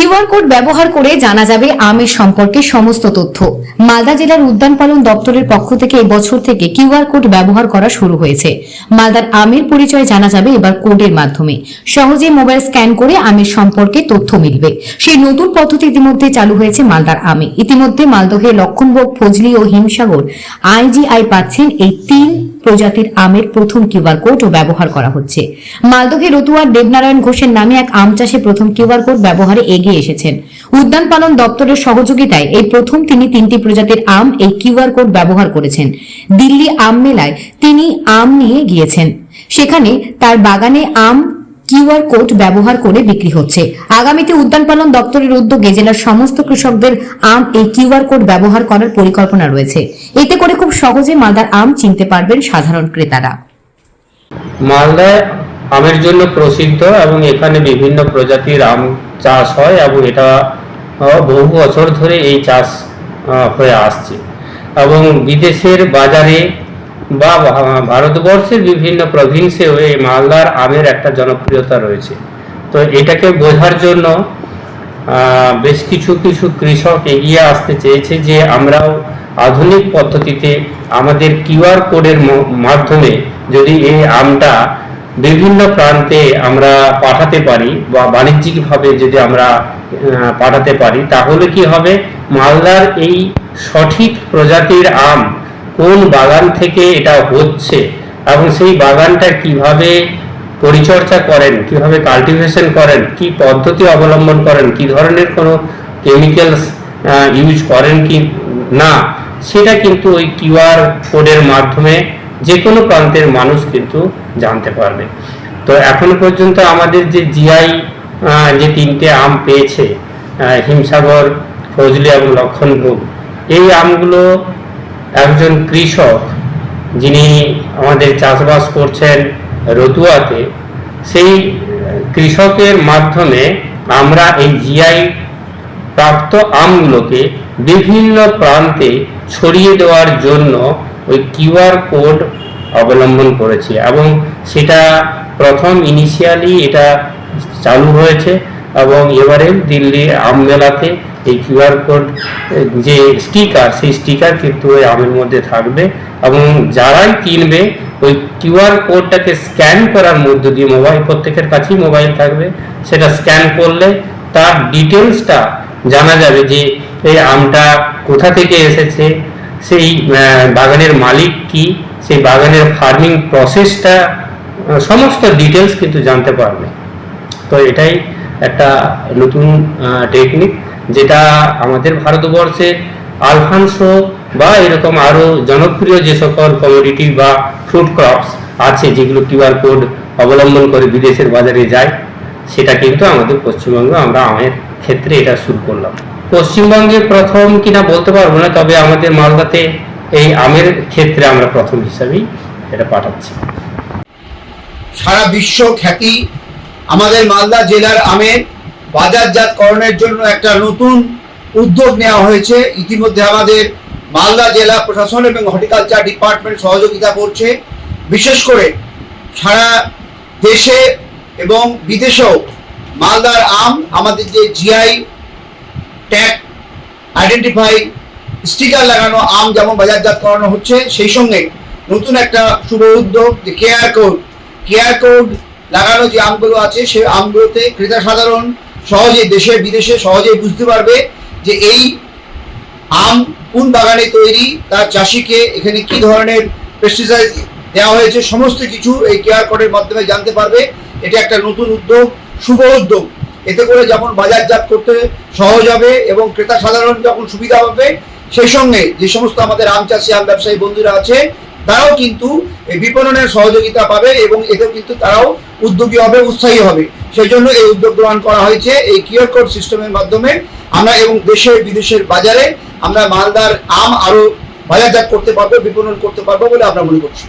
QR code ব্যবহার করে জানা যাবে আমের সম্পর্কে সমস্ত তথ্য। মালদা জেলার উদ্যান পালন দপ্তরের পক্ষ থেকে এই বছর থেকে কিউআর কোড ব্যবহার করা শুরু হয়েছে। মালদার আমের পরিচয় জানা যাবে এবার কোডের মাধ্যমে। সহজে মোবাইল স্ক্যান করে আমের সম্পর্কে তথ্য মিলবে। সেই নতুন পদ্ধতি ইতিমধ্যে চালু হয়েছে মালদার আমে। ইতিমধ্যে মালদহে লক্ষণভোগ, ফজলি ও হিমসাগর আইজিআই পাচ্ছেন এই 3 প্রজাতির আমের প্রথম কিউআর কোড ব্যবহার করা হচ্ছে। মালদহে রতুয়ার দেবনারায়ণ ঘোষের নামে এক আম চাষে প্রথম কিউআর কোড ব্যবহারে এগিয়ে এসেছেন। উদ্যান পালন দপ্তরের সহযোগিতায় এই প্রথম তিনি 3টি প্রজাতির আম এই কিউআর কোড ব্যবহার করেছেন। দিল্লি আম মেলায় তিনি আম নিয়ে গিয়েছেন, সেখানে তার বাগানে আম কিউআর কোড ব্যবহার করে বিক্রি হচ্ছে। আগামীতে উদ্যান পালন দপ্তরের উদ্যোগে জেলার সমস্ত কৃষকদের আম এই কিউআর কোড ব্যবহার করার পরিকল্পনা রয়েছে। এতে করে খুব সহজে মালদার আম চিনতে পারবেন সাধারণ ক্রেতারা। মালদায় আমের জন্য প্রসিদ্ধ এবং এখানে বিভিন্ন প্রজাতির আম চাষ হয় এবং এটা বহু বছর ধরে এই চাষ হয়ে আসছে এবং বিদেশের বাজারে বা ভারতবর্ষের বিভিন্ন প্রভিন্সেও এই মালদার আমের একটা জনপ্রিয়তা রয়েছে। তো এটাকে বোঝার জন্য বেশ কিছু কৃষক এগিয়ে আসতে চেয়েছে যে আমরাও আধুনিক পদ্ধতিতে আমাদের কিউআর কোডের মাধ্যমে যদি এই আমটা বিভিন্ন প্রান্তে আমরা পাঠাতে পারি বা বাণিজ্যিকভাবে যদি আমরা পাঠাতে পারি, তাহলে কি হবে, মালদার এই সঠিক প্রজাতির আম কোন বাগান থেকে এটা হচ্ছে এবং সেই বাগানটা কিভাবে পরিচর্যা করেন, কিভাবে কাল্টিভেশন করেন, কি পদ্ধতি অবলম্বন করেন, কি ধরনের কোনো কেমিক্যালস ইউজ করেন কি না, সেটা কিন্তু ওই কিউআর কোডের মাধ্যমে যে কোনো প্রান্তের মানুষ কিন্তু জানতে পারবে। তো এখনো পর্যন্ত আমাদের যে জিআই যে 3টে আম পেয়েছে, হিমসাগর, ফজলি এবং লক্ষণভোগ, এই আমগুলো একজন কৃষক যিনি আমাদের চাষবাস করছেন রতুয়াতে, সেই কৃষকের মাধ্যমে আমরা এই জিআই প্রাপ্ত আমগুলোকে বিভিন্ন প্রান্তে ছড়িয়ে দেওয়ার জন্য ওই কিউআর কোড অবলম্বন করেছি এবং সেটা প্রথম ইনিশিয়ালি এটা চালু হয়েছে এবং এবারে দিল্লি আম মেলাতে এই কিউআর কোড যে স্টিকার, সেই স্টিকার কিন্তু ওই আমের মধ্যে থাকবে এবং যারাই কিনবে ওই কিউআর কোডটাকে স্ক্যান করার মধ্য দিয়ে, মোবাইল প্রত্যেকের কাছেই মোবাইল থাকবে, সেটা স্ক্যান করলে তার ডিটেলসটা জানা যাবে যে এই আমটা কোথা থেকে এসেছে, সেই বাগানের মালিক কি, সেই বাগানের ফার্মিং প্রসেসটা, সমস্ত ডিটেলস কিন্তু জানতে পারবে। তো এটাই একটা নতুন টেকনিক যেটা আমাদের ভারতবর্ষে আলফানসো বা এরকম আরও জনপ্রিয় যে সকল কমোডিটি বা ফ্রুট ক্রপস আছে যেগুলো কিউআর কোড অবলম্বন করে বিদেশের বাজারে যায়, সেটা কিন্তু আমাদের পশ্চিমবঙ্গে আমরা আমের ক্ষেত্রে এটা শুরু করলাম। পশ্চিমবঙ্গে প্রথম কিনা বলতে পারবো না, তবে আমাদের মালদাতে এই আমের ক্ষেত্রে আমরা প্রথম হিসাবেই এটা পাঠাচ্ছি। সারা বিশ্ব খ্যাতি আমাদের মালদা জেলার আমের বাজারজাতকরণের জন্য একটা নতুন উদ্যোগ নেওয়া হয়েছে। ইতিমধ্যে আমাদের মালদা জেলা প্রশাসন এবং হর্টিকালচার ডিপার্টমেন্ট সহযোগিতা করছে। বিশেষ করে সারা দেশে এবং বিদেশেও মালদার আম, আমাদের যে জিআই ট্যাগ আইডেন্টিফাই স্টিকার লাগানো আম যেমন বাজারজাত করানো হচ্ছে, সেই সঙ্গে নতুন একটা শুভ উদ্যোগ যে কেয়ার কোড লাগানো যে আমগুলো আছে, সেই আমগুলোতে ক্রেতা সাধারণ সহজে দেশে বিদেশে সহজেই বুঝতে পারবে যে এই আম কোন বাগানে তৈরি, তার চাষিকে এখানে কি ধরনের পেস্টিসাইড দেওয়া হয়েছে, সমস্ত কিছু এই কেয়ার কোডের মাধ্যমে জানতে পারবে। এটা একটা নতুন উদ্যোগ, শুভ উদ্যোগ। এতে করে যেমন বাজারজাত করতে সহজ হবে এবং ক্রেতা সাধারণ যখন সুবিধা হবে, সেই সঙ্গে যে সমস্ত আমাদের আম চাষি, আম ব্যবসায়ী বন্ধুরা আছে, তারাও কিন্তু এই বিপণনের সহযোগিতা পাবে এবং এতেও কিন্তু তারাও উদ্যোগী হবে, উৎসাহী হবে। সেই জন্য এই উদ্যোগ গ্রহণ করা হয়েছে। এই কিউআর কোড সিস্টেমের মাধ্যমে আমরা এবং দেশে বিদেশের বাজারে আমরা মালদার আম আরো বাজারজাত করতে পারবো, বিপণন করতে পারবো বলে আমরা মনে করছি।